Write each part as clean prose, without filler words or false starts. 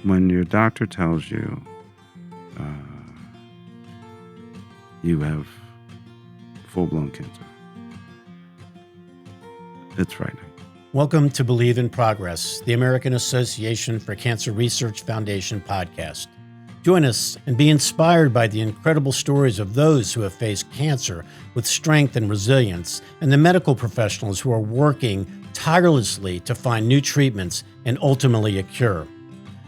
When your doctor tells you you have full-blown cancer, it's frightening. Welcome to Believe in Progress, the American Association for Cancer Research Foundation podcast. Join us and be inspired by the incredible stories of those who have faced cancer with strength and resilience, and the medical professionals who are working tirelessly to find new treatments and ultimately a cure.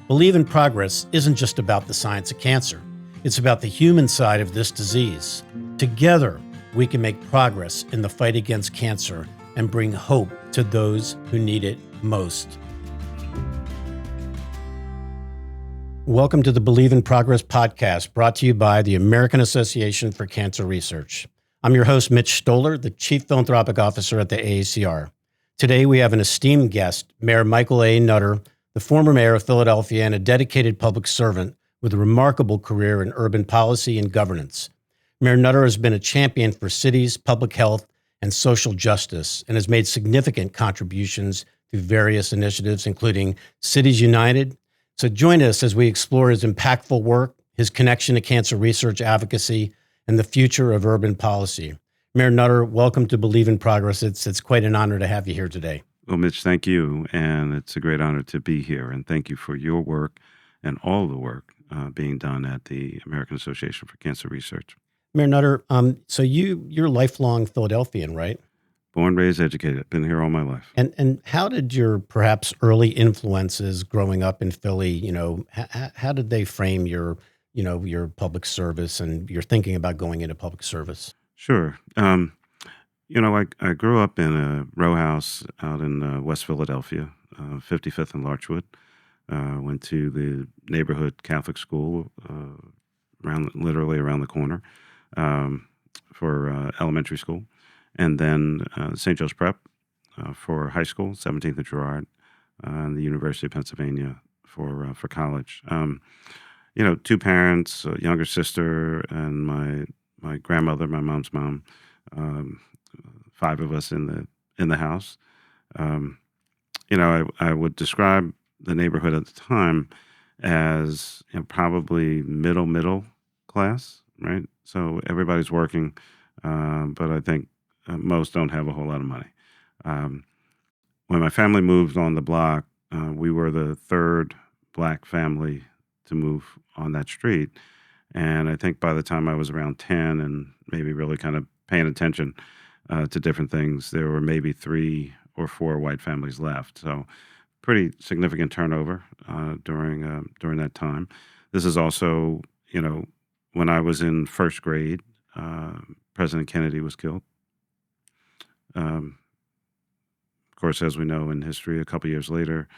Believe in Progress isn't just about the science of cancer. It's about the human side of this disease. Together, we can make progress in the fight against cancer and bring hope to those who need it most. Welcome to the Believe in Progress podcast, brought to you by the American Association for Cancer Research. I'm your host, Mitch Stoller, the Chief Philanthropic Officer at the AACR. Today, we have an esteemed guest, Mayor Michael A. Nutter, the former mayor of Philadelphia and a dedicated public servant with a remarkable career in urban policy and governance. Mayor Nutter has been a champion for cities, public health, and social justice, and has made significant contributions through various initiatives, including Cities United. So join us as we explore his impactful work, his connection to cancer research advocacy, and the future of urban policy. Mayor Nutter, welcome to Believe in Progress. It's quite an honor to have you here today. Well, Mitch, thank you, and it's a great honor to be here, and thank you for your work and all the work being done at the American Association for Cancer Research. Mayor Nutter, so you're a lifelong Philadelphian, right? Born, raised, educated. Been here all my life. And how did your perhaps early influences growing up in Philly, how did they frame your public service and your thinking about going into public service? Sure. I grew up in a row house out in West Philadelphia, 55th and Larchwood. Went to the neighborhood Catholic school literally around the corner for elementary school. And then St. Joe's Prep for high school, 17th and Girard, and the University of Pennsylvania for college. Two parents, a younger sister, and my grandmother, my mom's mom. 5 of us in the house. I would describe the neighborhood at the time as probably middle class, right? So everybody's working, but I think most don't have a whole lot of money. When my family moved on the block, we were the third Black family to move on that street. And I think by the time I was around 10 and maybe really kind of paying attention to different things, there were maybe 3 or 4 white families left. So pretty significant turnover during that time. This is also, when I was in first grade, President Kennedy was killed. Of course, as we know in history, a couple years later,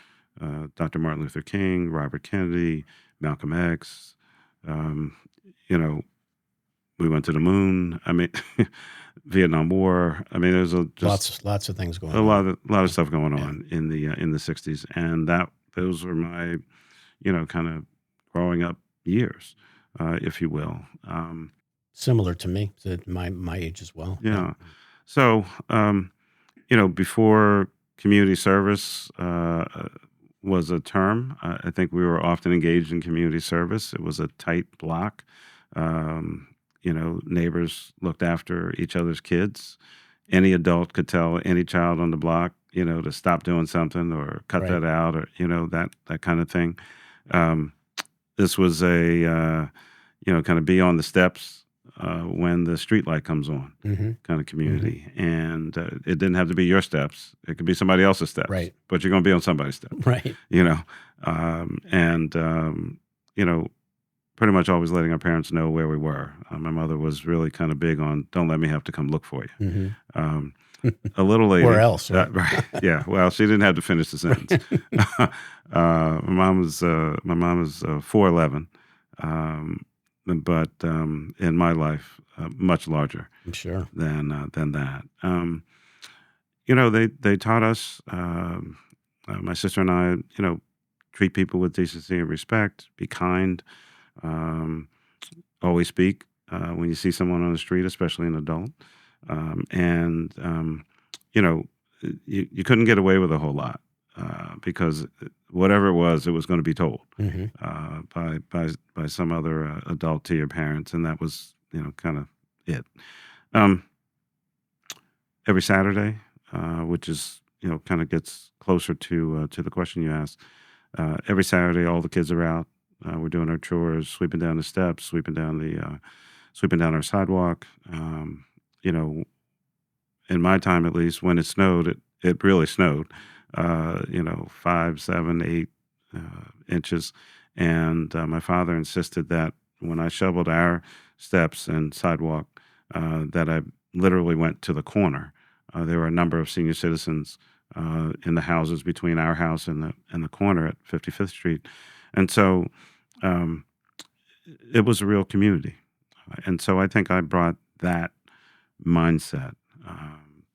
Dr. Martin Luther King, Robert Kennedy, Malcolm X, we went to the moon. I mean, Vietnam War. I mean, there's lots of things going on. A lot of stuff going on in the 60s, and those were my, kind of growing up years, if you will. Similar to me, my age as well. Yeah. So, before community service was a term, I think we were often engaged in community service. It was a tight block. Neighbors looked after each other's kids. Any adult could tell any child on the block, to stop doing something or cut that out, or, that kind of thing. This was a, kind of be on the steps when the street light comes on kind of community. Mm-hmm. And it didn't have to be your steps. It could be somebody else's steps. Right. But you're going to be on somebody's steps. Right. Pretty much always letting our parents know where we were. My mother was really kind of big on, don't let me have to come look for you. Mm-hmm. A little later. Or else, right? Right. Yeah. Well, she didn't have to finish the sentence. My mom was 4'11", but in my life, much larger. I'm sure. Than that. They taught us, my sister and I, treat people with decency and respect, be kind, always speak when you see someone on the street, especially an adult. You couldn't get away with a whole lot because whatever it was going to be told Mm-hmm. by some other adult to your parents, and that was kind of it. Um, every Saturday, which is kind of gets closer to the question you asked. Every Saturday, all the kids are out. We're doing our chores, sweeping down the steps, sweeping down our sidewalk. You know, in my time at least, when it snowed, it really snowed. 5, 7, 8 inches, and my father insisted that when I shoveled our steps and sidewalk, that I literally went to the corner. There were a number of senior citizens in the houses between our house and the corner at 55th Street, and so um, it was a real community. And so I think I brought that mindset,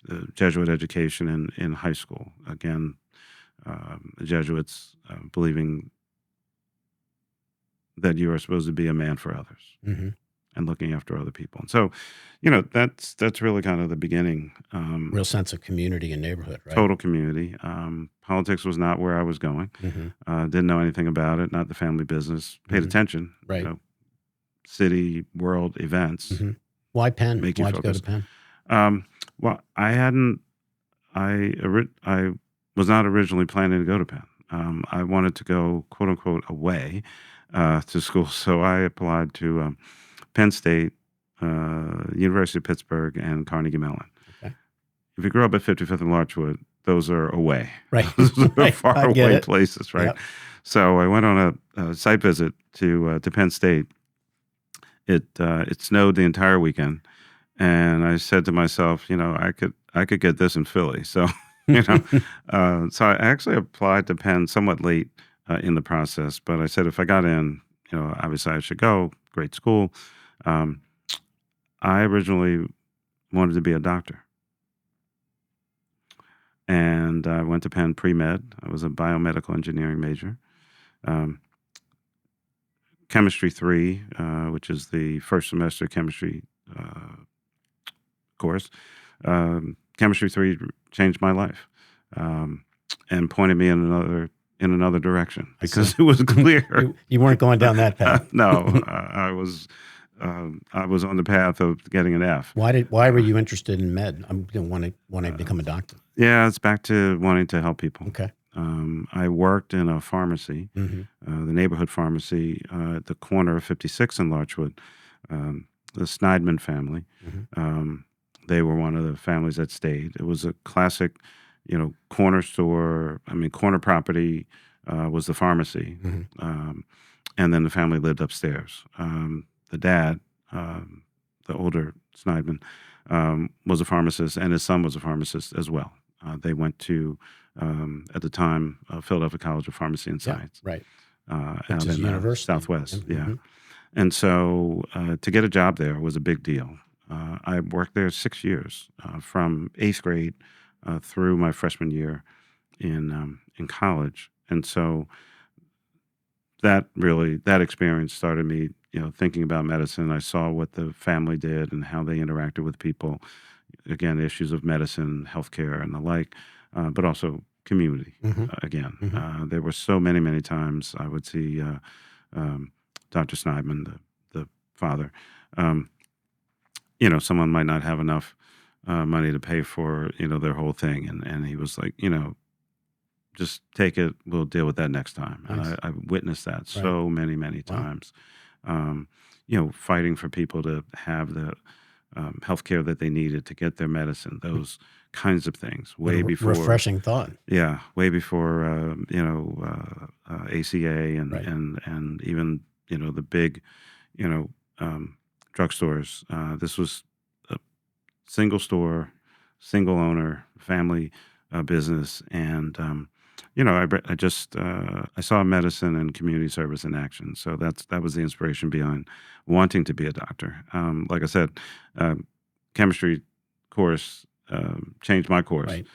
the Jesuit education in high school. Again, the Jesuits believing that you are supposed to be a man for others Mm-hmm. and looking after other people. And so, that's really kind of the beginning. Real sense of community and neighborhood, right? Total community. Politics was not where I was going. Mm-hmm. Didn't know anything about it. Not the family business. Paid Mm-hmm. attention. Right. City, world events Mm-hmm. Why Penn? make you Why'd you go focus. to Penn? Well, I hadn't. I was not originally planning to go to Penn. I wanted to go, quote unquote, away to school. So I applied to Penn State, University of Pittsburgh, and Carnegie Mellon. Okay. If you grew up at 55th and Larchwood, those are away. Right. Those are Right. far I get away it. places, right? Yep. So I went on a site visit to Penn State. It snowed the entire weekend, and I said to myself, I could get this in Philly. So so I actually applied to Penn somewhat late in the process, but I said if I got in, obviously I should go. Great school. I originally wanted to be a doctor, and I went to Penn pre-med. I was a biomedical engineering major. Chemistry 3, which is the first semester chemistry course. Chemistry 3 changed my life, and pointed me in another direction because it was clear. You weren't going down that path. No, I was on the path of getting an F. Why were you interested in med? I'm wanting to become a doctor. Yeah, it's back to wanting to help people. Okay. I worked in a pharmacy, Mm-hmm. the neighborhood pharmacy at the corner of 56 and Larchwood. The Sneidman family. Mm-hmm. They were one of the families that stayed. It was a classic, corner store. I mean, corner property was the pharmacy, Mm-hmm. and then the family lived upstairs. The dad, the older Sneidman, was a pharmacist, and his son was a pharmacist as well. They went to, at the time, Philadelphia College of Pharmacy and Science. Right. Out Which is in university. Southwest. Mm-hmm. Yeah. And so to get a job there was a big deal. I worked there 6 years, from 8th grade through my freshman year in college. And so that experience started me, thinking about medicine. I saw what the family did and how they interacted with people. Again, issues of medicine, healthcare, and the like, but also community. Mm-hmm. Again, Mm-hmm. there were so many times I would see Dr. Sneidman, the father. Someone might not have enough money to pay for their whole thing, and he was like, just take it. We'll deal with that next time. Nice. And I witnessed that so many Wow. times. Fighting for people to have the health care that they needed to get their medicine, those kinds of things, way before. Refreshing thought. Yeah, way before ACA and Right. and even the big drugstores. This was a single store, single owner, family business, and I saw medicine and community service in action. So that was the inspiration behind wanting to be a doctor. Like I said, chemistry course changed my course. Right.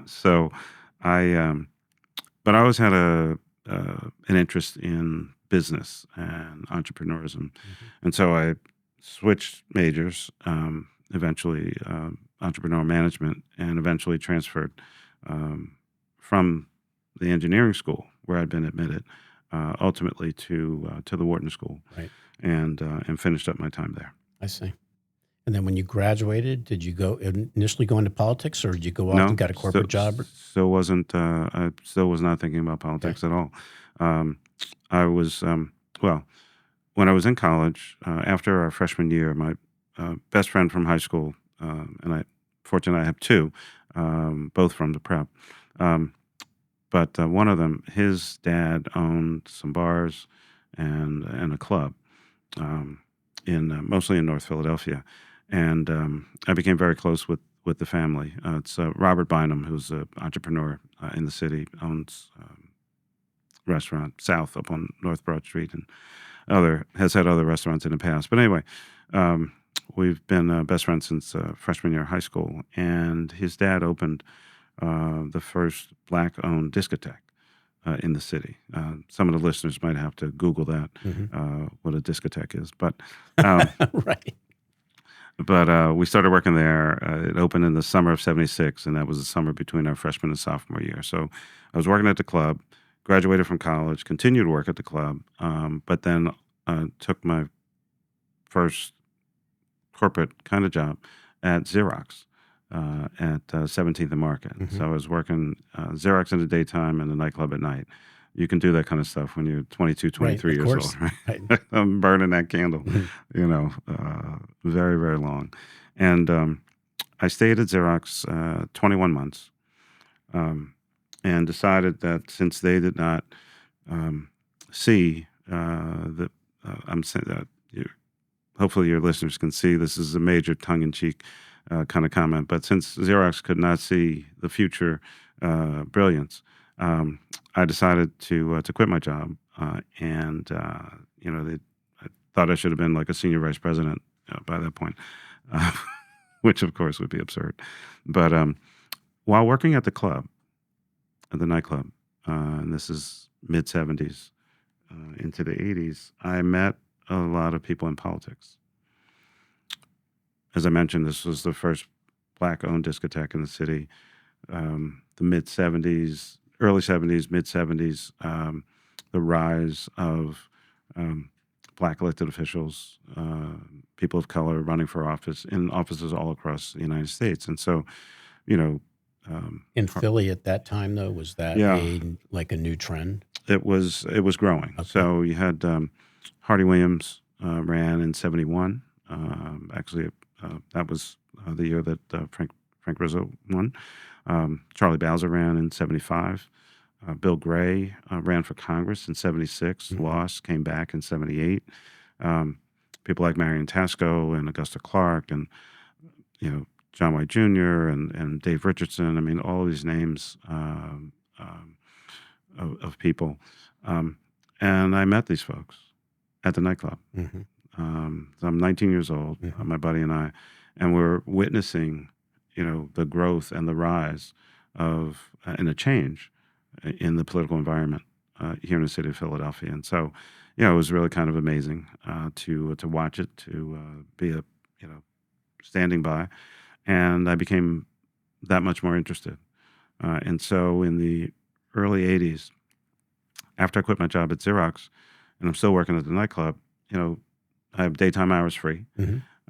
So but I always had an interest in business and entrepreneurism, and so I switched majors. Eventually, entrepreneurial management, and eventually transferred from the engineering school where I'd been admitted, ultimately to the Wharton School, Right. and finished up my time there. I see. And then when you graduated, did you go initially go into politics, or did you go off and No, got a corporate job? still wasn't. I still was not thinking about Okay. politics at all. Um, I was well when I was in college. After our freshman year, my best friend from high school, and fortunately I have two, both from the prep. Um, but one of them, his dad owned some bars and a club, um, in mostly in North Philadelphia, and I became very close with the family. It's Robert Bynum, who's an entrepreneur in the city, owns restaurant south up on North Broad Street, and has had other restaurants in the past. But anyway, um, we've been best friends since freshman year of high school, and his dad opened the first black-owned discotheque in the city. Some of the listeners might have to Google that, what a discotheque is. But Right. we started working there. It opened in the summer of '76, and that was the summer between our freshman and sophomore year. So I was working at the club, graduated from college, continued to work at the club, but then took my first corporate kind of job at Xerox at 17th and Market. So I was working Xerox in the daytime and the nightclub at night. You can do that kind of stuff when you're 22, 23 Right, of years course. old, right? Right. I'm burning that candle, very, very long. And I stayed at Xerox 21 months, and decided that since they did not see that I'm saying that hopefully your listeners can see this is a major tongue-in-cheek kind of comment, but since Xerox could not see the future brilliance, I decided to quit my job, and I thought I should have been like a senior vice president by that point, uh, which of course would be absurd. But while working at the club, at the nightclub, and this is mid '70s into the '80s, I met a lot of people in politics. As I mentioned, this was the first black-owned discotheque in the city. The mid '70s, early '70s, mid '70s, the rise of black elected officials, people of color running for office in offices all across the United States, and so, you know, In Philly at that time, though, was that yeah, like a new trend? it was growing. Okay. So you had Hardy Williams ran in '71. Actually, that was the year that Frank Rizzo won. Charlie Bowser ran in '75. Bill Gray ran for Congress in '76, lost, came back in '78. People like Marion Tasco and Augusta Clark and John White Jr. and Dave Richardson. I mean, all of these names of people. And I met these folks at the nightclub. So I'm 19 years old, my buddy and I, and we're witnessing, the growth and the rise of and a change in the political environment here in the city of Philadelphia. And so, it was really kind of amazing to watch it, to be standing by, and I became that much more interested. And so in the early '80s, after I quit my job at Xerox, and I'm still working at the nightclub, I have daytime hours free.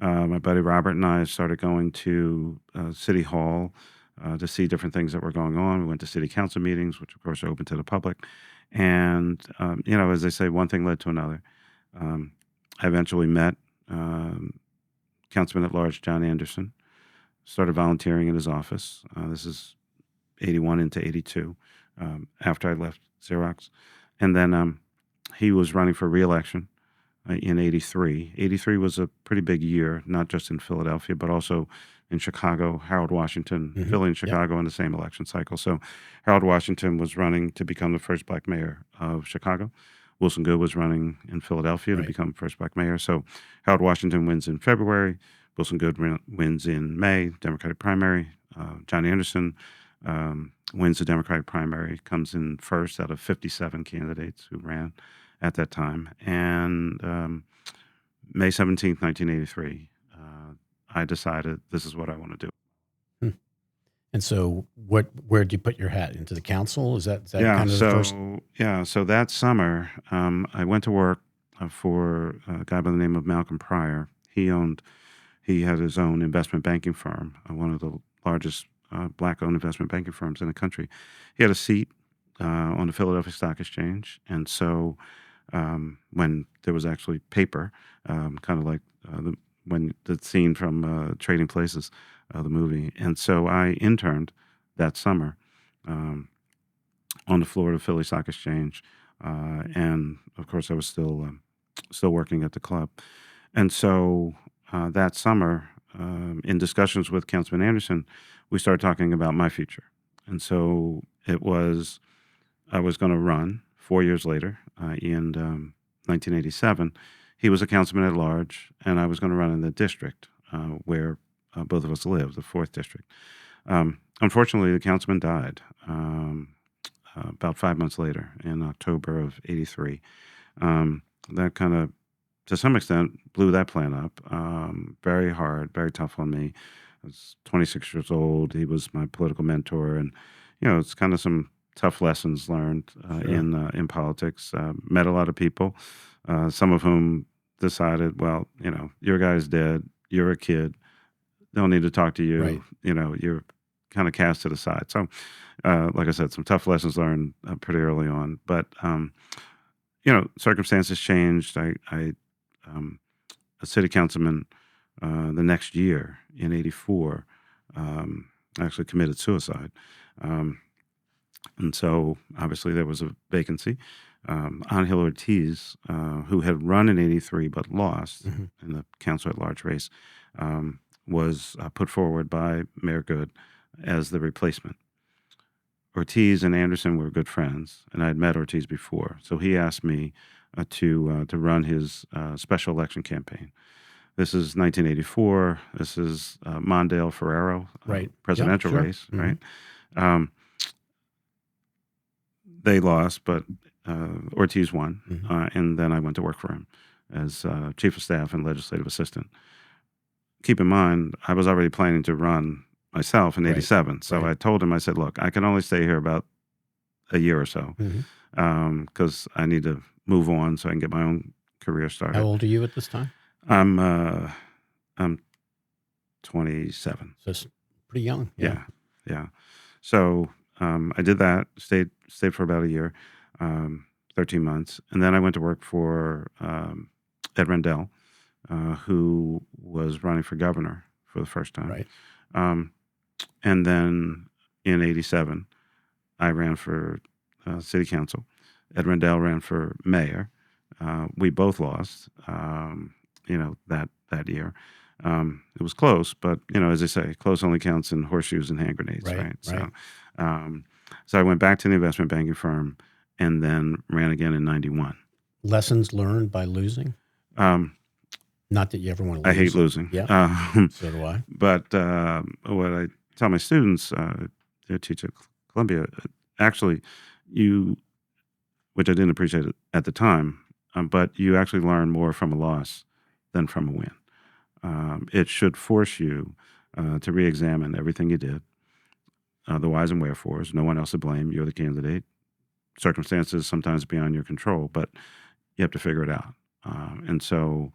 My buddy Robert and I started going to City Hall to see different things that were going on. We went to city council meetings, which of course are open to the public. And, as they say, one thing led to another. I eventually met Councilman at Large John Anderson, started volunteering in his office. This is '81 into '82, after I left Xerox. And then he was running for re-election in '83. '83 was a pretty big year, not just in Philadelphia, but also in Chicago. Harold Washington, Philly and Chicago in the same election cycle. So Harold Washington was running to become the first black mayor of Chicago. Wilson Goode was running in Philadelphia to become first black mayor. So Harold Washington wins in February. Wilson Goode wins in May, Democratic primary. John Anderson wins the Democratic primary, comes in first out of 57 candidates who ran at that time. And May 17th, 1983, I decided this is what I want to do. And so, where do you put your hat into the council? Is that Yeah. kind of the first? So that summer, I went to work for a guy by the name of Malcolm Pryor. He had his own investment banking firm, one of the largest black-owned investment banking firms in the country. He had a seat on the Philadelphia Stock Exchange, and so when there was actually paper, kind of like when the scene from Trading Places, the movie. And so I interned that summer um, on the floor of the Philly Stock Exchange, and of course I was still working at the club. And so that summer, in discussions with Councilman Anderson, we started talking about my future. And so I was going to run 4 years later in 1987. He was a councilman at large, and I was going to run in the district where both of us live, the 4th district. Unfortunately, the councilman died about 5 months later in October of '83. That kind of, to some extent, blew that plan up. Very hard, very tough on me. I was 26 years old. He was my political mentor, and it's kind of some tough lessons learned Sure. in politics. Met a lot of people, some of whom decided, well, your guy's dead. You're a kid. Don't need to talk to you. Right. You're kind of cast to the side. So, like I said, some tough lessons learned pretty early on. But circumstances changed. I a city councilman the next year in '84 actually committed suicide. Um, and so obviously there was a vacancy. Angel Ortiz, who had run in '83 but lost Hmm. in the council at large race, was put forward by Mayor Good as the replacement. Ortiz and Anderson were good friends, and I had met Ortiz before. So he asked me to run his special election campaign. This is 1984. This is Mondale Ferrero Right. Yeah. presidential Sure. race, Hmm. right? Um, they lost, but Ortiz won, Hmm. and then I went to work for him as chief of staff and legislative assistant. Keep in mind, I was already planning to run myself in Right. '87, so Right. I told him, I said, "Look, I can only stay here about a year or so Hmm. because I need to move on so I can get my own career How started." old are you at this time? I'm uh, I'm 27. So it's pretty young. Yeah. Yeah, yeah. So I did that. Stayed for about a year, 13 months, and then I went to work for Ed Rendell, who was running for governor for the first time. Right. Um, and then in '87, I ran for city council. Ed Rendell ran for mayor. We both lost, that year. It was close, but as they say, close only counts in horseshoes and hand grenades, Right. right? Right. Um, so I went back to the investment banking firm, and then ran again in '91. Lessons learned by losing. Um, Not that you ever want to I lose. hate losing. Yeah. So do I. But what I tell my students, I teach at Columbia, actually, you, which I didn't appreciate it at the time, but you actually learn more from a loss than from a win. It should force you to re-examine everything you did, the whys and wherefores. No one else to blame. You're the candidate. Circumstances sometimes beyond your control, but you have to figure it out. And so,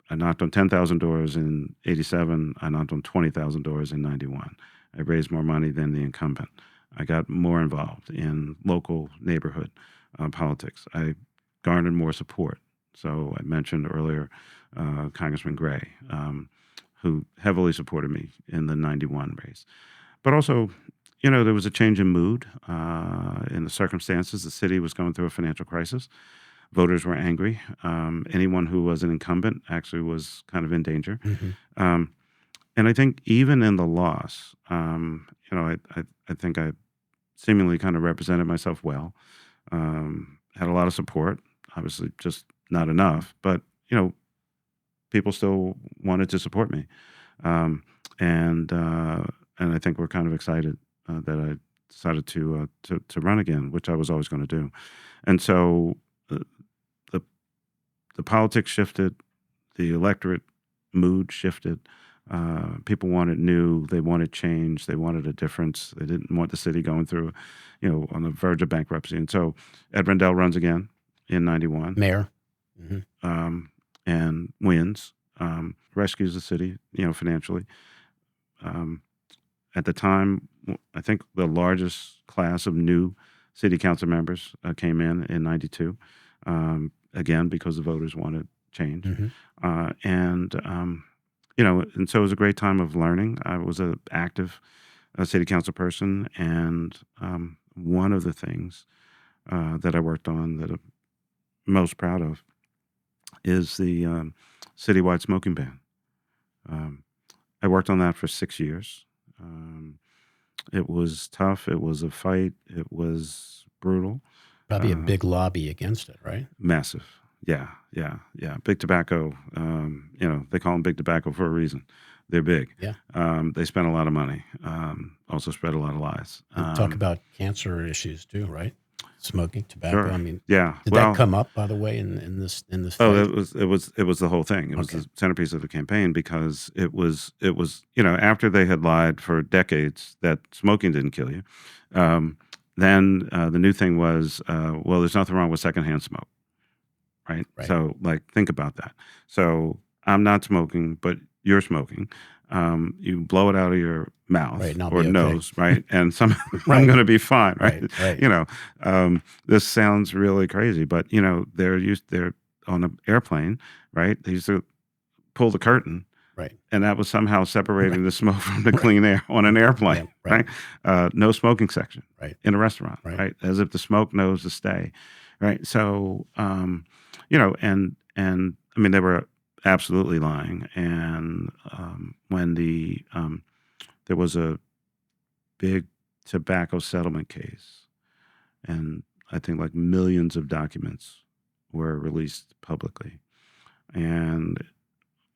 I knocked on 10,000 doors in '87. I knocked on 20,000 doors in '91. I raised more money than the incumbent. I got more involved in local neighborhood politics. I garnered more support. So I mentioned earlier Congressman Gray, who heavily supported me in the '91 race. But also, there was a change in mood in the circumstances. The city was going through a financial crisis. Voters were angry. Anyone who was an incumbent actually was kind of in danger. Hmm. Um, and I think even in the loss, I think I seemingly kind of represented myself well. Had a lot of support, obviously just not enough, but people still wanted to support me, um, and I think we're kind of excited that I decided to run again, which I was always going to do. And so uh, the the politics shifted, the electorate mood shifted. People wanted new. They wanted change. They wanted a difference. They didn't want the city going through, on the verge of bankruptcy. And so Ed Rendell runs again in 91, Mayor. Hmm. and wins, rescues the city, financially. Um, at the time, I think the largest class of new city council members came in 92, again, because the voters wanted change. Hmm. And so it was a great time of learning. I was an active city council person, and one of the things that I worked on that I'm most proud of is the citywide smoking ban. Um, I worked on that for 6 years. Um, it was tough. It was a fight. It was brutal. Probably a Uh, big lobby against it, right? Massive. Yeah, yeah, yeah. Big tobacco. They call them big tobacco for a reason. They're big. Yeah. They spend a lot of money. Also spread a lot of lies. And talk about cancer issues too, right? Smoking, tobacco. Sure. I mean, Yeah. did that Well, come up, by the way, in this oh, fight? it was the whole thing. It was Okay. the centerpiece of the campaign because it was after they had lied for decades that smoking didn't kill you. Um, then the new thing was, well, there's nothing wrong with secondhand smoke, right? Right. So, like, think about that. So I'm not smoking, but you're smoking. You blow it out of your mouth Right, and I'll or be okay. nose, right? And I'm Right. going to be fine, right? Right. This sounds really crazy, but they're on an airplane, right? They used to pull the curtain, Right. and that was somehow separating Right. the smoke from the Right. clean air on an Yeah. airplane, Right. right? No smoking section Right. in a restaurant, Right. right? As if the smoke knows to stay, right? So, and I mean, they were absolutely lying. And when there was a big tobacco settlement case, and I think like millions of documents were released publicly, and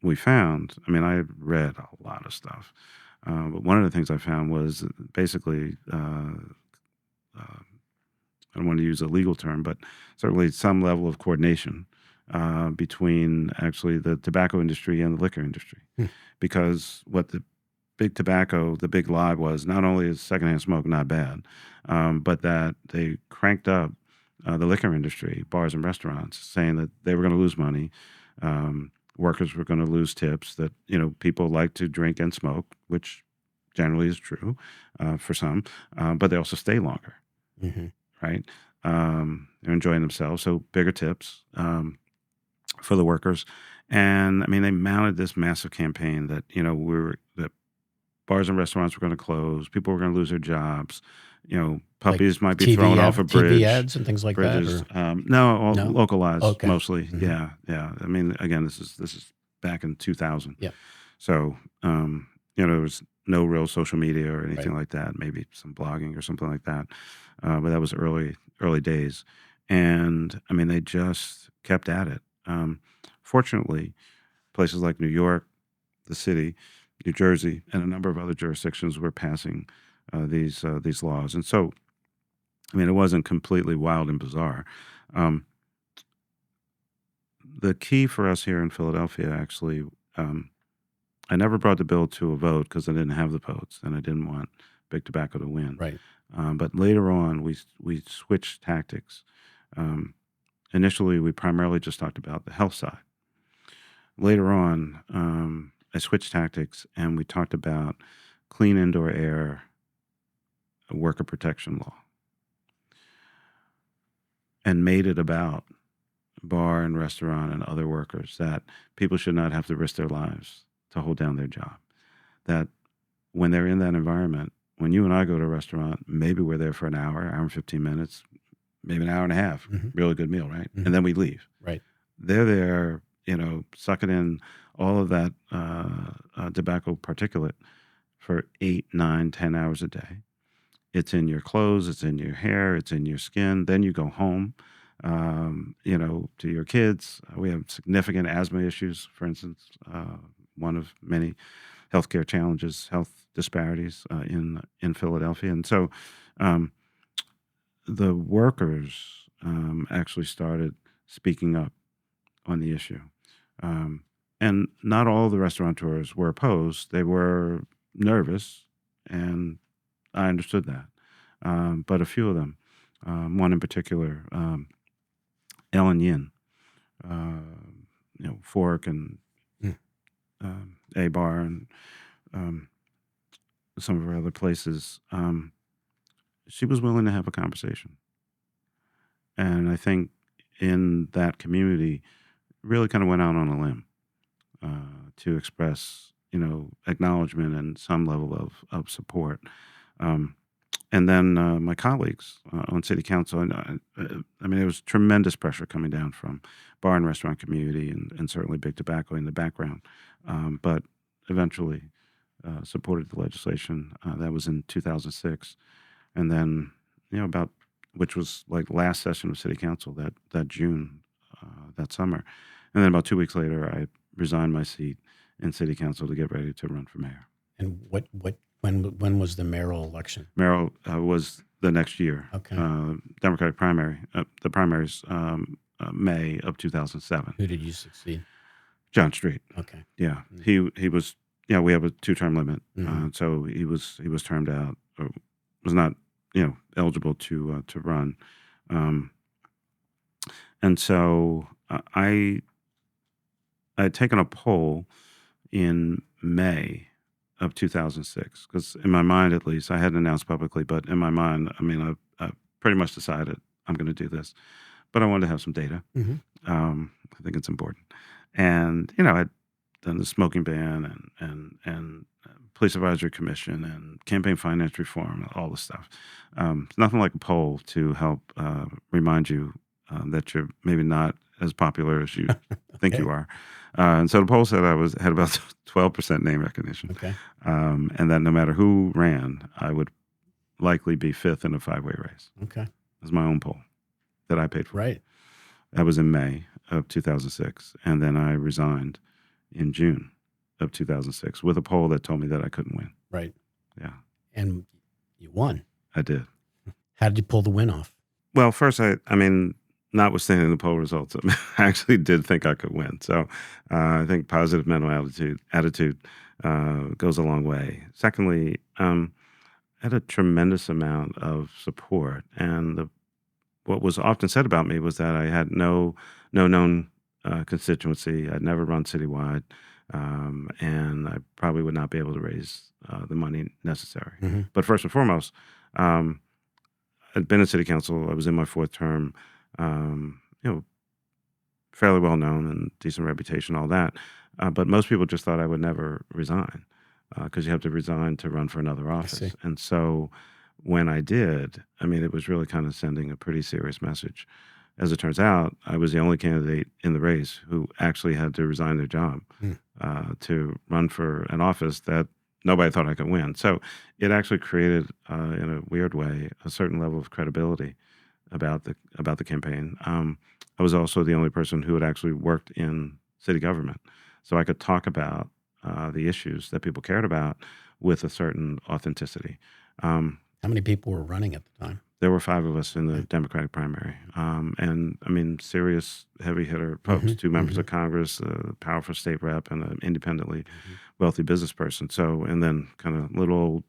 we found, I mean, I read a lot of stuff, but one of the things I found was basically, I don't want to use a legal term, but certainly some level of coordination between actually the tobacco industry and the liquor industry. Hmm. Because what the big tobacco, the big lie was not only is secondhand smoke not bad, but that they cranked up the liquor industry, bars and restaurants, saying that they were going to lose money. Workers were going to lose tips, that, people like to drink and smoke, which generally is true for some, but they also stay longer, Hmm. right? They're enjoying themselves, so bigger tips for the workers. And I mean, they mounted this massive campaign that that bars and restaurants were going to close, people were going to lose their jobs, Like puppies might be TV thrown off a TV bridge. ads and things like that, Bridges, or no, all no? localized Okay. mostly. Hmm. Yeah, yeah. I mean, again, this is back in 2000. Yeah. So, there was no real social media or anything Right. like that. Maybe some blogging or something like that. But that was early days. And I mean, they just kept at it. Fortunately, places like New York, the city, New Jersey, and a number of other jurisdictions were passing these laws. And so, I mean, it wasn't completely wild and bizarre. Um, the key for us here in Philadelphia, actually, I never brought the bill to a vote because I didn't have the votes and I didn't want big tobacco to win. Right. But later on, we switched tactics. Um, Initially, we primarily just talked about the health side. Later on, I switched tactics and we talked about clean indoor air, worker protection law, and made it about bar and restaurant and other workers, that people should not have to risk their lives to hold down their job. That when they're in that environment, when you and I go to a restaurant, maybe we're there for an hour and 15 minutes, maybe an hour and a half, Hmm. really good meal, right? Hmm. And then we leave. Right. They're there, sucking in all of that tobacco particulate for 8, 9, 10 hours a day. It's in your clothes, it's in your hair, it's in your skin. Then you go home, to your kids. We have significant asthma issues, for instance, one of many healthcare challenges, health disparities in Philadelphia. And so the workers actually started speaking up on the issue. And not all the restaurateurs were opposed. They were nervous, and I understood that. But a few of them, one in particular, Ellen Yin, uh, Fork and Mm. A Bar and um, some of her other places, she was willing to have a conversation. And I think in that community, really kind of went out on a limb to express, acknowledgement and some level of support. Um, and then my colleagues on city council, and I mean, there was tremendous pressure coming down from bar and restaurant community, and certainly big tobacco in the background. But eventually supported the legislation. That was in 2006, and then about which was like last session of city council that June that summer, and then about 2 weeks later, I resigned my seat in city council to get ready to run for mayor. And when was the mayoral election? Mayor was the next year. Okay. Democratic primary. The primaries May of 2007. Who did you succeed? John Street. Okay. Yeah, he was. Yeah, we have a 2-term limit, Mhm. so he was termed out, or was not eligible to run, um, and so I had taken a poll in May of 2006 because in my mind, at least, I hadn't announced publicly, but in my mind, I mean, I pretty much decided I'm going to do this, but I wanted to have some data. Mhm. I think it's important, and I'd done the smoking ban and police advisory commission and campaign finance reform, all this stuff. Nothing like a poll to help remind you that you're maybe not as popular as you think Okay. you are. And so the poll said I had about 12% name recognition, Okay. and that no matter who ran, I would likely be fifth in a 5-way race. Okay. It was my own poll that I paid for. Right. That was in May of 2006, and then I resigned in June of 2006 with a poll that told me that I couldn't win. Right. Yeah, And you won. I did. How did you pull the win off? Well, first, I mean, notwithstanding the poll results, I actually did think I could win. So I think positive mental attitude goes a long way. Secondly, I had a tremendous amount of support, and what was often said about me was that I had no known constituency. I'd never run citywide, and I probably would not be able to raise the money necessary. Mhm. But first and foremost, um, I'd been in city council. I was in my 4th term. Fairly well known and decent reputation, all that. But most people just thought I would never resign because you have to resign to run for another see. office. And so when I did, I mean, it was really kind of sending a pretty serious message. As it turns out, I was the only candidate in the race who actually had to resign their job Mm. to run for an office that nobody thought I could win. So it actually created, in a weird way, a certain level of credibility about the campaign. I was also the only person who had actually worked in city government, so I could talk about the issues that people cared about with a certain authenticity. How many people were running at the time? There were 5 of us in the Democratic primary, and I mean, serious heavy hitter folks, Mhm. 2 members Mhm. of Congress, a powerful state rep, and an independently Mhm. wealthy business person. So, and then kind of little old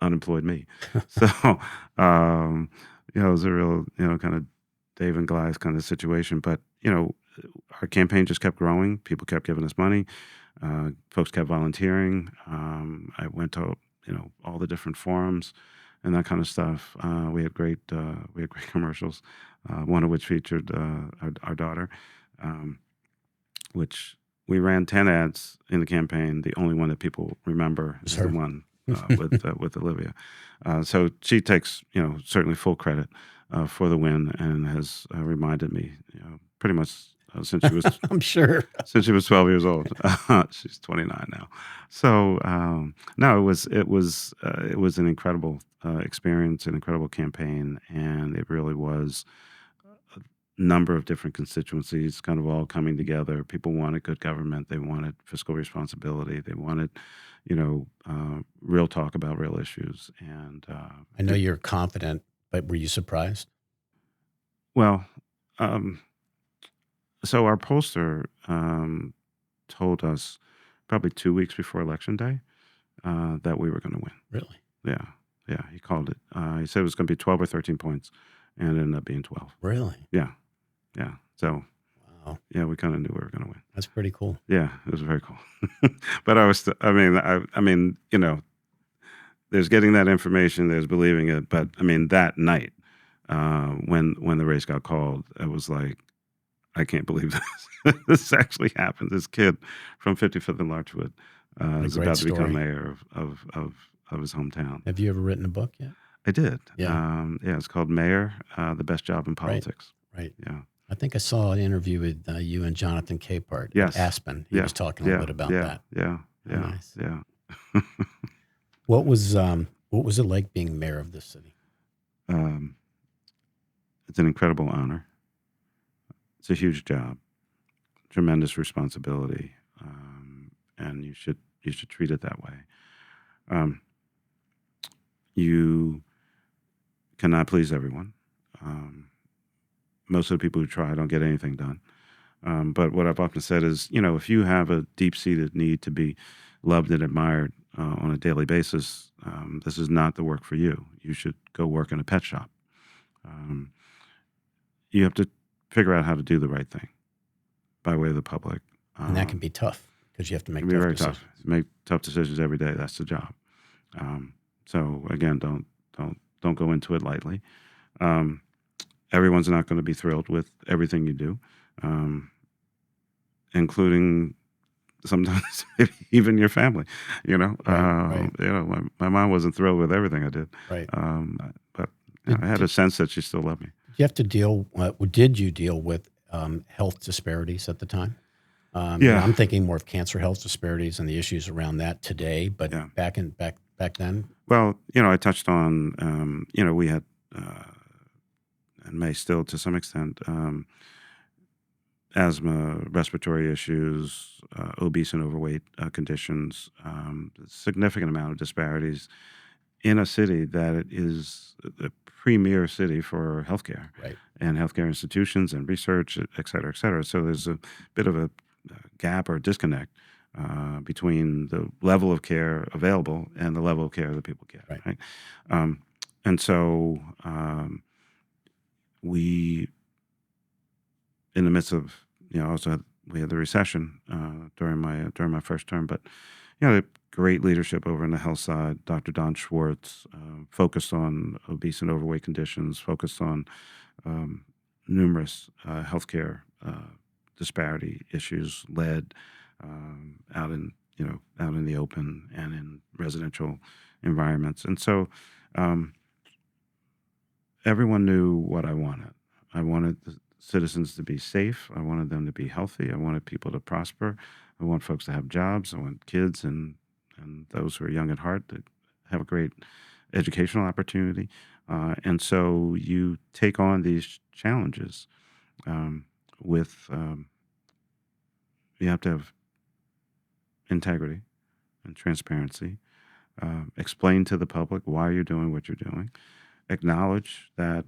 unemployed me. So, um, it was a real, kind of Dave and Goliath kind of situation. But our campaign just kept growing. People kept giving us money. Folks kept volunteering. I went to all the different forums and that kind of stuff. We had great commercials, one of which featured our daughter, um, which we ran 10 ads in the campaign. The only one that people remember Was is the her. one with Olivia. So she takes certainly full credit for the win and has reminded me pretty much since she was I'm sure. since she was 12 years old. She's 29 now. So no, it was an incredible experience, an incredible campaign, and it really was a number of different constituencies kind of all coming together. People wanted good government. They wanted fiscal responsibility. They wanted, real talk about real issues. And I know you're confident, but were you surprised? well, so our pollster told us probably 2 weeks before Election Day that we were going to win. Really? Yeah, yeah. He called it. He said it was going to be 12 or 13 points, and it ended up being 12. Really? Yeah, yeah. So Wow. yeah, we kind of knew we were going to win. That's pretty cool. Yeah, it was very cool. But I mean, there's getting that information, there's believing it. But I mean, that night when the race got called, it was like, I can't believe this. This actually happened. This kid from 55th and Larchwood is great about to become story. mayor of his hometown. Have you ever written a book yet? I did. Yeah. Yeah, it's called Mayor, The Best Job in Politics. Right. Yeah. I think I saw an interview with you and Jonathan Capehart Yes. at Aspen. He was talking a little bit about that. Yeah. Oh, nice. Yeah. What was it like being mayor of this city? It's an incredible honor. It's a huge job, tremendous responsibility, and you should treat it that way. You cannot please everyone. Most of the people who try don't get anything done. But what I've often said is, if you have a deep-seated need to be loved and admired on a daily basis, this is not the work for you. You should go work in a pet shop. You have to figure out how to do the right thing by way of the public. And that can be tough because you have to make It can be tough very decisions. tough. Make tough decisions every day. That's the job. So again, don't go into it lightly. Everyone's not going to be thrilled with everything you do, including sometimes maybe even your family. Right. My mom wasn't thrilled with everything I did. Right. But I had a sense that she still loved me. Did you deal with health disparities at the time? Yeah. I'm thinking more of cancer health disparities and the issues around that today, but Yeah. back then. Well, I touched on, we had, and may still to some extent, asthma, respiratory issues, obese and overweight conditions, significant amount of disparities in a city that is the premier city for healthcare, Right. and healthcare institutions and research, et cetera, et cetera. So there's a bit of a gap or disconnect between the level of care available and the level of care that people get. Right. Right? And so we, in the midst of, we had the recession during my first term, but great leadership over on the health side. Dr. Don Schwartz focused on obese and overweight conditions, focused on numerous healthcare disparity issues, led out in the open and in residential environments. And so everyone knew what I wanted. I wanted the citizens to be safe. I wanted them to be healthy. I wanted people to prosper. I want folks to have jobs. I want kids and those who are young at heart to have a great educational opportunity. And so you take on these challenges with, you have to have integrity and transparency. Explain to the public why you're doing what you're doing. Acknowledge that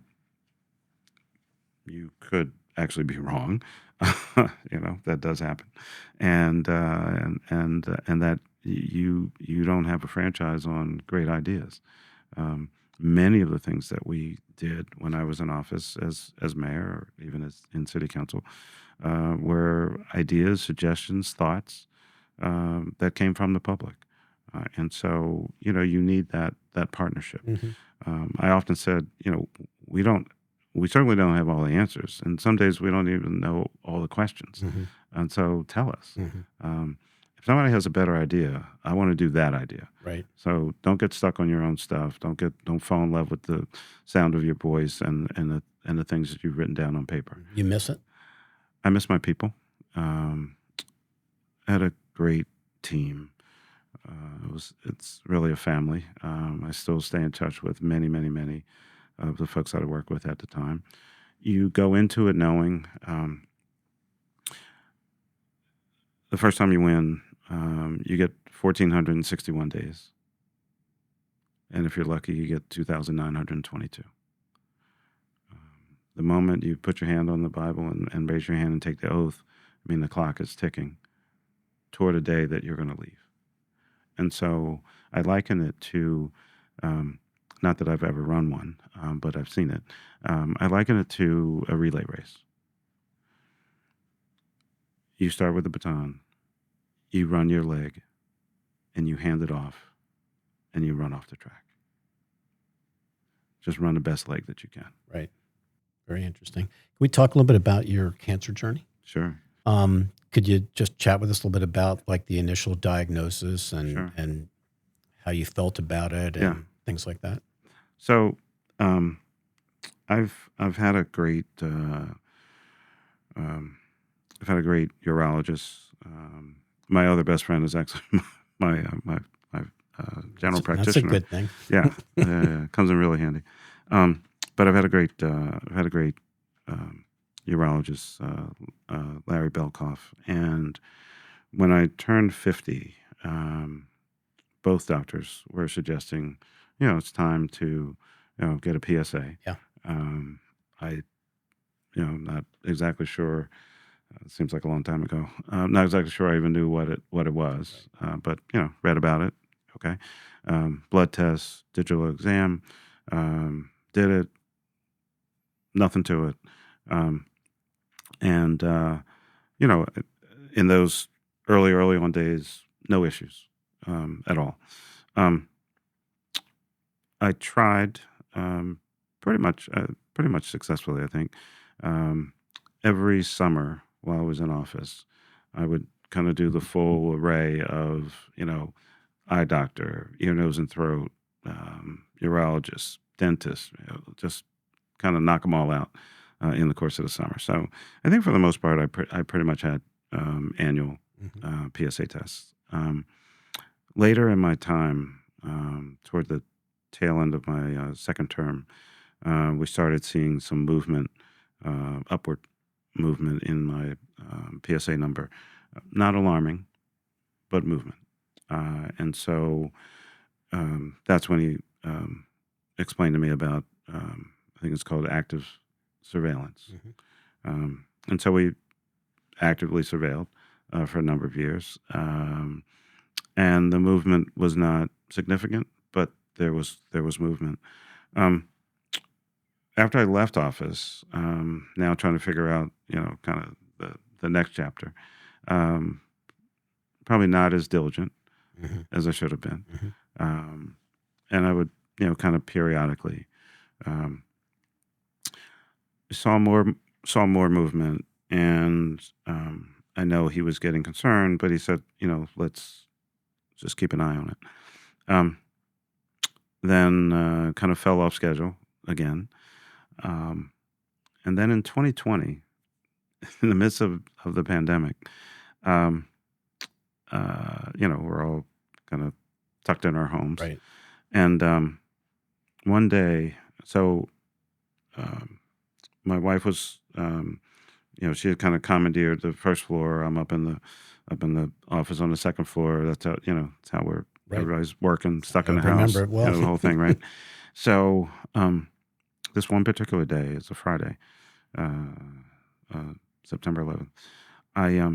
you could actually be wrong. That does happen, and that you don't have a franchise on great ideas. Many of the things that we did when I was in office as mayor, or even as in city council, were ideas, suggestions, thoughts that came from the public, and so you need that partnership. Mm-hmm. I often said, we certainly don't have all the answers, and some days we don't even know all the questions. Mm-hmm. And so tell us. Mm-hmm. If somebody has a better idea, I want to do that idea. Right. So don't get stuck on your own stuff. Don't fall in love with the sound of your voice and the things that you've written down on paper. You miss it? I miss my people. I had a great team. It's really a family. I still stay in touch with many, many, many of the folks that I worked with at the time. You go into it knowing the first time you win, you get 1,461 days. And if you're lucky, you get 2,922. The moment you put your hand on the Bible and raise your hand and take the oath, the clock is ticking. toward a day that you're going to leave. And so I liken it to, not that I've ever run one, but I've seen it. I liken it to a relay race. You start with the baton, you run your leg, and you hand it off, and you run off the track. Just run the best leg that you can. Right. Very interesting. Can we talk a little bit about your cancer journey? Sure. Could you just chat with us a little bit about like the initial diagnosis and Sure. and how you felt about it and Yeah. things like that? So, I've had a great I've had a great urologist. My other best friend is actually my general practitioner. That's a good thing. Yeah, comes in really handy. But I've had a great urologist, Larry Belkoff, and when I turned 50, both doctors were suggesting, it's time to, get a PSA. Yeah. I, not exactly sure. It seems like a long time ago. Not exactly sure I even knew what it was, but read about it. Okay, blood test, digital exam, did it. Nothing to it, and in those early on days, no issues at all. I tried pretty much successfully, I think. Every summer while I was in office, I would kind of do the full array of, eye doctor, ear, nose, and throat, urologist, dentist, just kind of knock them all out in the course of the summer. So I think for the most part, I pretty much had annual PSA tests. Later in my time, toward the tail end of my second term, we started seeing some movement, upward movement in my PSA number. Not alarming, but movement. And so that's when he explained to me about, I think it's called active surveillance. And so we actively surveilled for a number of years. And the movement was not significant, but there was movement. After I left office, now trying to figure out, kind of the next chapter, probably not as diligent as I should have been. And I would, kind of periodically saw more movement, and I know he was getting concerned, but he said, let's just keep an eye on it. Then kind of fell off schedule again. And then in 2020, in the midst of the pandemic, we're all kind of tucked in our homes. Right. And one day, so my wife was, she had kind of commandeered the first floor. I'm up in the office on the second floor. That's how, it's how everybody's working, stuck in the house. Remember it well. The whole thing, right? So this one particular day, it's a Friday, September 11th. I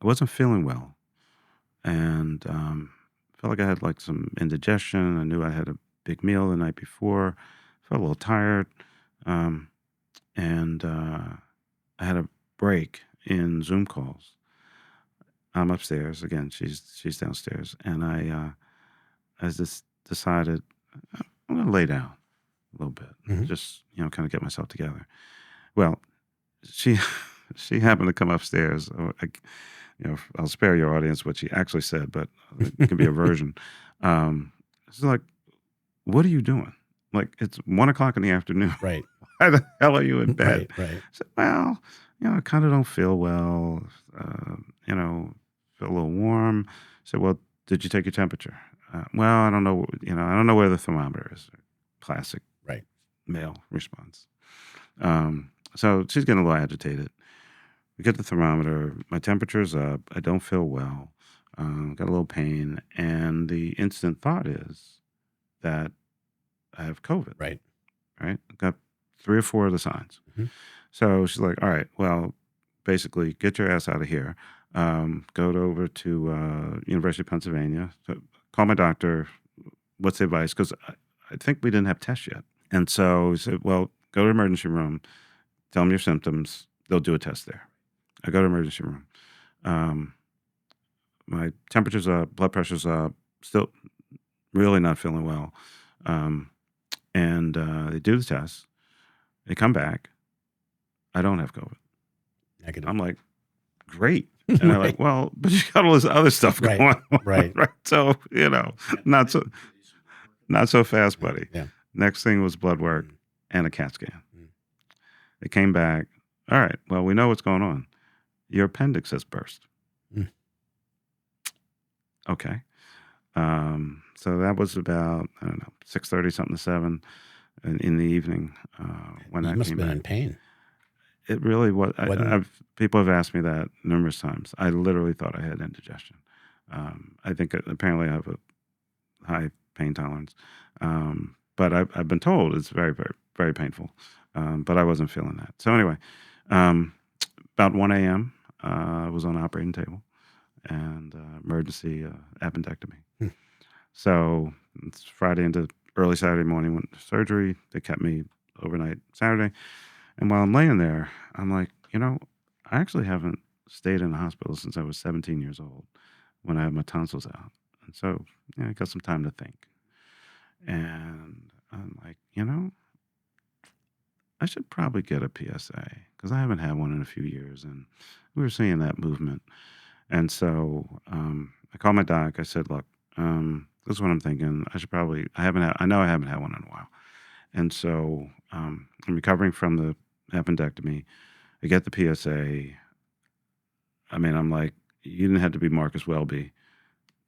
wasn't feeling well, and felt like I had like some indigestion. I knew I had a big meal the night before. Felt a little tired, and I had a break in Zoom calls. I'm upstairs again. She's downstairs, and I just decided I'm going to lay down a little bit, just kind of get myself together. Well, she happened to come upstairs. I'll spare your audience what she actually said, but it can be a version. She's like, "What are you doing? Like, it's 1:00 in the afternoon. Right. Why the hell are you in bed?" Right. I said, "Well, I kind of don't feel well. Feel a little warm." I said, "Well, did you take your temperature?" Well, I don't know. I don't know where the thermometer is. Classic, Right. male response. So she's getting a little agitated. We get the thermometer. My temperature's up. I don't feel well. Got a little pain, and the instant thought is that I have COVID. Right. Right. Got 3 or 4 of the signs. So she's like, "All right, well, basically get your ass out of here, go over to University of Pennsylvania, call my doctor. What's the advice? Because I think we didn't have tests yet. And so he said, well, go to the emergency room, tell them your symptoms. They'll do a test there. I go to the emergency room. My temperature's up, blood pressure's up, still really not feeling well. And they do the test. They come back. I don't have COVID. Negative. I'm like, great. And they're like, well, but you got all this other stuff going on. Right. So, not so fast, buddy. Yeah. Next thing was blood work and a CAT scan. They came back. All right, well, we know what's going on. Your appendix has burst. Okay. So that was about, I don't know, 6:30, something to 7 in the evening when You that must came have been back. in pain. It really was. Wasn't- People have asked me that numerous times. I literally thought I had indigestion. I think apparently I have a high pain tolerance. But I've been told it's very, very, very painful. But I wasn't feeling that. So anyway, about 1 a.m., I was on the operating table and emergency appendectomy. So it's Friday into early Saturday morning, went to surgery. They kept me overnight Saturday. And while I'm laying there, I'm like, I actually haven't stayed in a hospital since I was 17 years old when I had my tonsils out. And so, I got some time to think. And I'm like, I should probably get a PSA because I haven't had one in a few years. And we were seeing that movement. And so I called my doc. I said, look, this is what I'm thinking. I know I haven't had one in a while. And so I'm recovering from the appendectomy. I get the PSA. I mean, I'm like, you didn't have to be Marcus Welby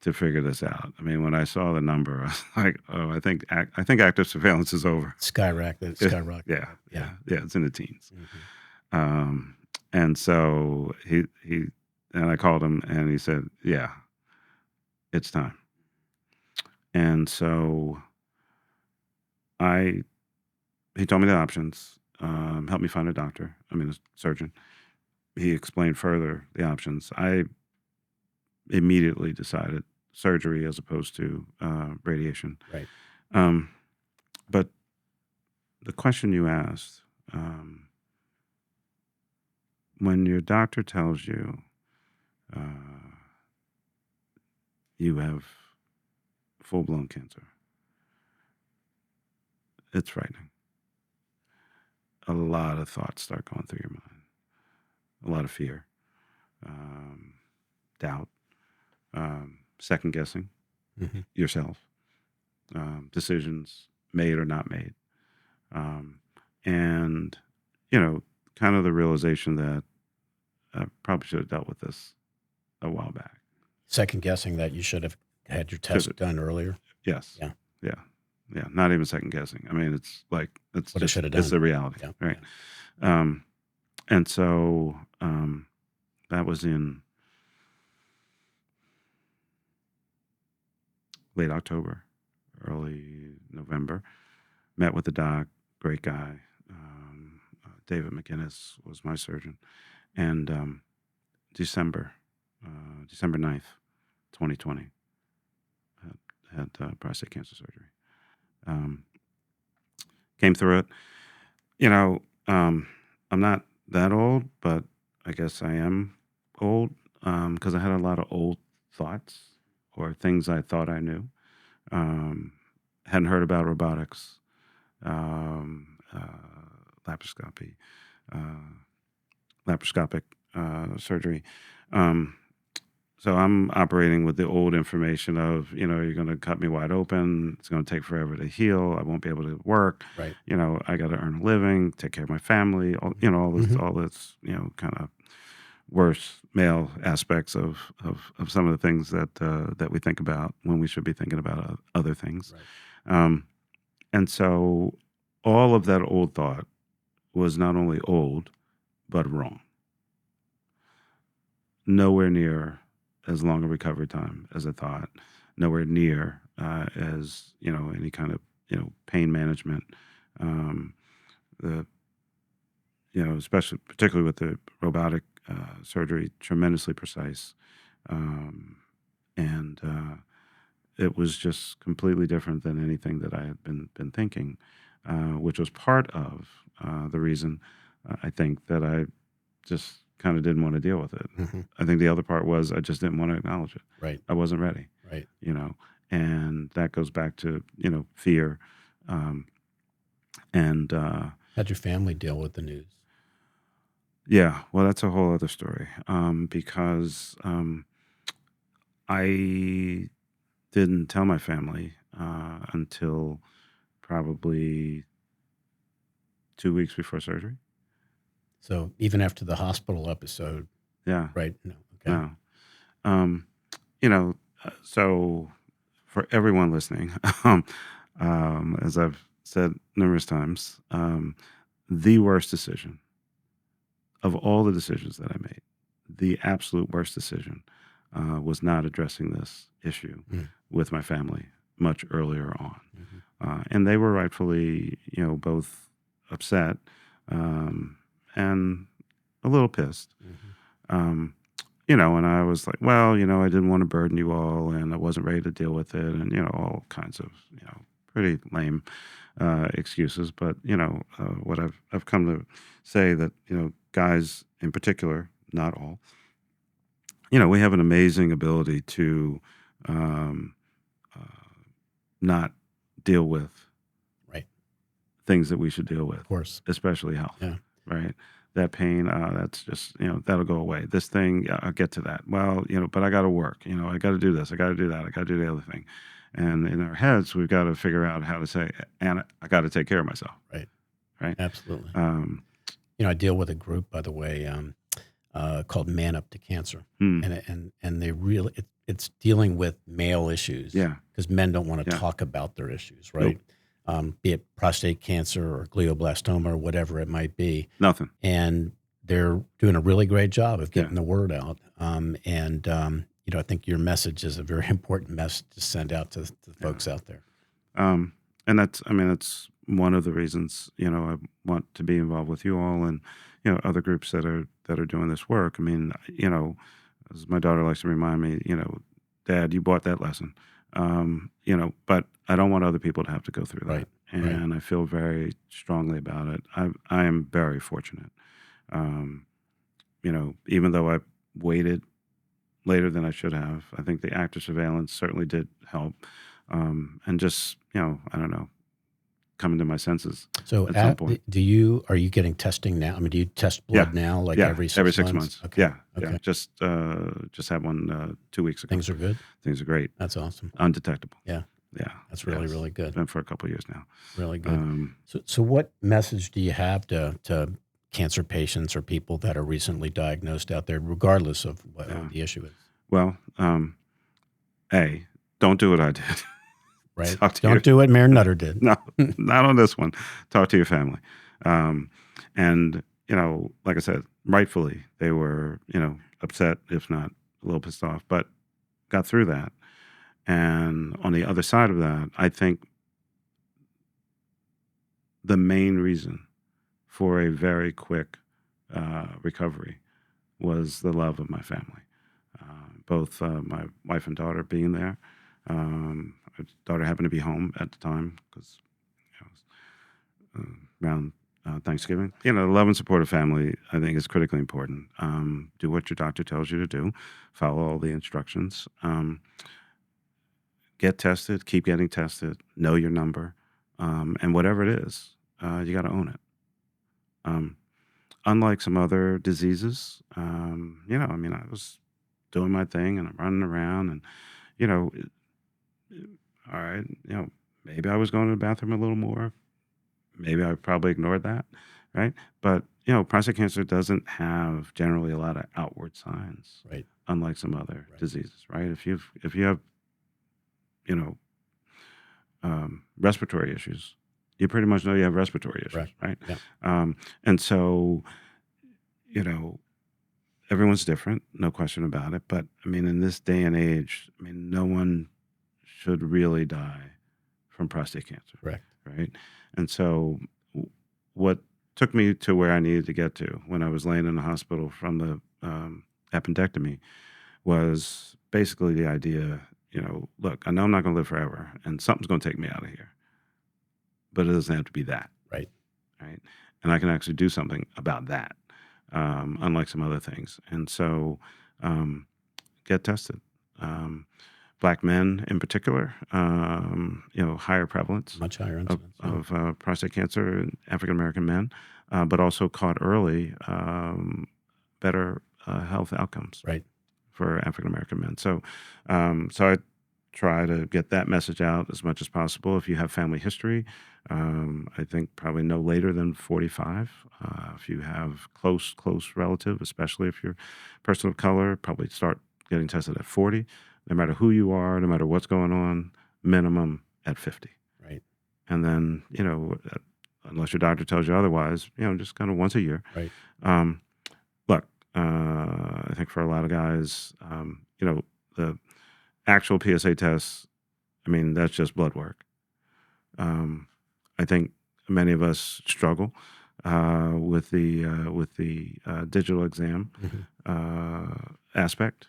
to figure this out. I mean, when I saw the number, I was like, oh, I think active surveillance is over. Skyrocket. Yeah, it's in the teens. Mm-hmm. And so and I called him and he said, yeah, it's time. And so he told me the options, helped me find a surgeon. He explained further the options. I immediately decided surgery as opposed to radiation. Right. But the question you asked, when your doctor tells you you have full-blown cancer, it's frightening. A lot of thoughts start going through your mind. A lot of fear, doubt, second guessing yourself, decisions made or not made, and kind of the realization that I probably should have dealt with this a while back. Second guessing that you should have had your test done earlier. Yes. Yeah. Not even second guessing. I mean, it's like it's what just it's the reality, right? Yeah. And so that was in late October, early November. Met with the doc, great guy. David McGinnis was my surgeon. And December 9th, 2020, had prostate cancer surgery. Came through it. I'm not that old, but I guess I am old because I had a lot of old thoughts or things I thought I knew. Hadn't heard about robotics, laparoscopic surgery. So I'm operating with the old information of, you're going to cut me wide open. It's going to take forever to heal. I won't be able to work. Right. I got to earn a living, take care of my family, all this, kind of worse male aspects of some of the things that we think about when we should be thinking about other things. Right. And so all of that old thought was not only old, but wrong. Nowhere near as long a recovery time as I thought. Nowhere near as any kind of pain management. Particularly with the robotic surgery, tremendously precise, and it was just completely different than anything that I had been thinking, which was part of the reason I think that I just kind of didn't want to deal with it. Mm-hmm. I think the other part was I just didn't want to acknowledge it. Right. I wasn't ready. Right. And that goes back to fear, and how'd your family deal with the news? Yeah, well, that's a whole other story, because I didn't tell my family until probably 2 weeks before surgery. So even after the hospital episode, Yeah, right? No. Okay. no. Um, so for everyone listening, as I've said numerous times, the worst decision of all the decisions that I made, the absolute worst decision was not addressing this issue with my family much earlier on. And they were rightfully, both upset and a little pissed. And I was like, well, I didn't want to burden you all, and I wasn't ready to deal with it, and, all kinds of, pretty lame excuses. But, what I've come to say that, guys in particular, not all, we have an amazing ability to not deal with right things that we should deal with, of course, especially health. Yeah. Right. That pain, that's just, that'll go away. This thing, yeah, I'll get to that. Well, but I got to work, I got to do this. I got to do that. I got to do the other thing. And in our heads, we've got to figure out how to say, and I got to take care of myself. Right. Right. Absolutely. I deal with a group, by the way, called Man Up to Cancer. And they really, it's dealing with male issues. Yeah. Because men don't want to talk about their issues, right? Nope. Be it prostate cancer or glioblastoma or whatever it might be. Nothing. And they're doing a really great job of getting the word out. I think your message is a very important message to send out to the folks out there. And that's one of the reasons, I want to be involved with you all and, other groups that are doing this work. As my daughter likes to remind me, Dad, you bought that lesson. But I don't want other people to have to go through that. Right. And I feel very strongly about it. I am very fortunate. Even though I waited later than I should have, I think the active surveillance certainly did help. And just, I don't know, coming to my senses. So at some point. Are you getting testing now? Do you test blood now, like every 6 months? Okay. Yeah. Okay. Yeah. Just had one 2 weeks ago. Things are good? Things are great. That's awesome. Undetectable. Yeah. Yeah. That's really, really good. Been for a couple of years now. Really good. So what message do you have to cancer patients or people that are recently diagnosed out there, regardless of what the issue is? Well, don't do what I did. Right. Don't do what Mayor Nutter did. No, not on this one. Talk to your family. And, like I said, rightfully, they were, upset, if not a little pissed off, but got through that. And on the other side of that, I think the main reason for a very quick recovery was the love of my family. Both my wife and daughter being there. My daughter happened to be home at the time because it was around Thanksgiving. The love and support of family, I think, is critically important. Do what your doctor tells you to do. Follow all the instructions. Get tested. Keep getting tested. Know your number. And whatever it is, you got to own it. Unlike some other diseases, I was doing my thing and I'm running around and, all right, maybe I was going to the bathroom a little more. Maybe I probably ignored that, right? But, prostate cancer doesn't have generally a lot of outward signs, right? Unlike some other diseases, right? If you have, respiratory issues, you pretty much know you have respiratory issues, right? Yeah. And so, everyone's different, no question about it. But in this day and age, no one should really die from prostate cancer. Correct. Right. And so what took me to where I needed to get to when I was laying in the hospital from the appendectomy was basically the idea, look, I know I'm not going to live forever and something's going to take me out of here, but it doesn't have to be that. Right. Right. And I can actually do something about that, unlike some other things. And so get tested. Black men in particular, higher prevalence Much higher incidence. of prostate cancer in African-American men, but also caught early, better health outcomes Right. for African-American men. So I try to get that message out as much as possible. If you have family history, I think probably no later than 45. If you have close relative, especially if you're a person of color, probably start getting tested at 40. No matter who you are, no matter what's going on, minimum at 50. Right. And then, unless your doctor tells you otherwise, just kind of once a year. Right. Look, I think for a lot of guys, the actual PSA tests, that's just blood work. I think many of us struggle with the digital exam aspect.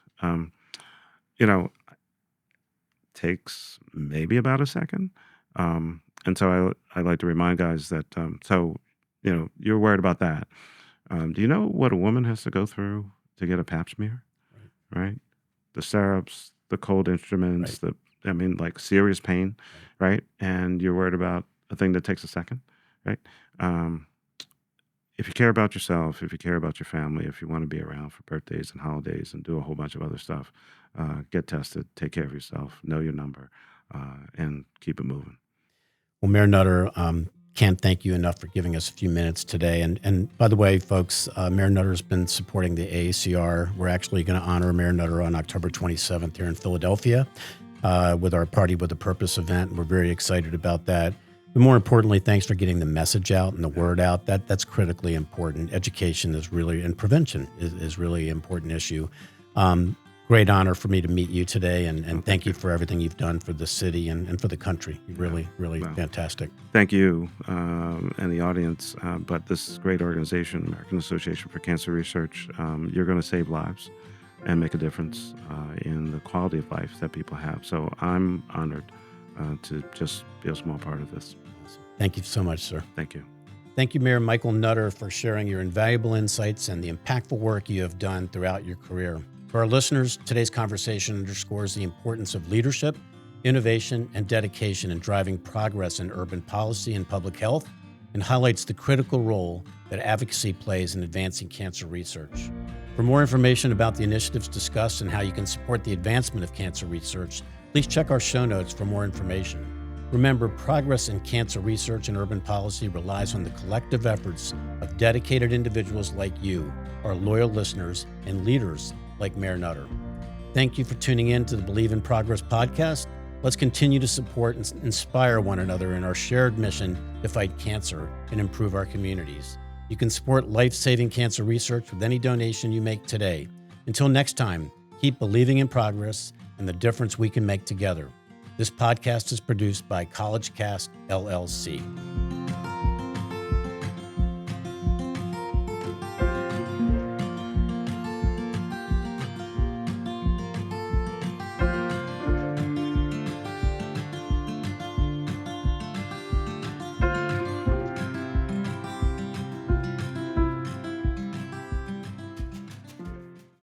Takes maybe about a second. And so I like to remind guys that, you're worried about that. Do you know what a woman has to go through to get a pap smear? Right? The syrups, the cold instruments, like serious pain, right? And you're worried about a thing that takes a second, right? If you care about yourself, if you care about your family, if you want to be around for birthdays and holidays and do a whole bunch of other stuff, get tested, take care of yourself, know your number, and keep it moving. Well, Mayor Nutter, can't thank you enough for giving us a few minutes today. And by the way, folks, Mayor Nutter has been supporting the AACR. We're actually going to honor Mayor Nutter on October 27th here in Philadelphia with our Party with a Purpose event. We're very excited about that. But more importantly, thanks for getting the message out and the word out. That's critically important. Education is really, and prevention is really an important issue. Great honor for me to meet you today, and thank you for everything you've done for the city and for the country. Really fantastic. Thank you and the audience. But this great organization, American Association for Cancer Research, you're going to save lives and make a difference in the quality of life that people have. So I'm honored to just be a small part of this. Thank you so much, sir. Thank you. Thank you, Mayor Michael Nutter, for sharing your invaluable insights and the impactful work you have done throughout your career. For our listeners, today's conversation underscores the importance of leadership, innovation, and dedication in driving progress in urban policy and public health, and highlights the critical role that advocacy plays in advancing cancer research. For more information about the initiatives discussed and how you can support the advancement of cancer research, please check our show notes for more information. Remember, progress in cancer research and urban policy relies on the collective efforts of dedicated individuals like you, our loyal listeners, and leaders like Mayor Nutter. Thank you for tuning in to the Believe in Progress podcast. Let's continue to support and inspire one another in our shared mission to fight cancer and improve our communities. You can support life-saving cancer research with any donation you make today. Until next time, keep believing in progress and the difference we can make together. This podcast is produced by College Cast, LLC.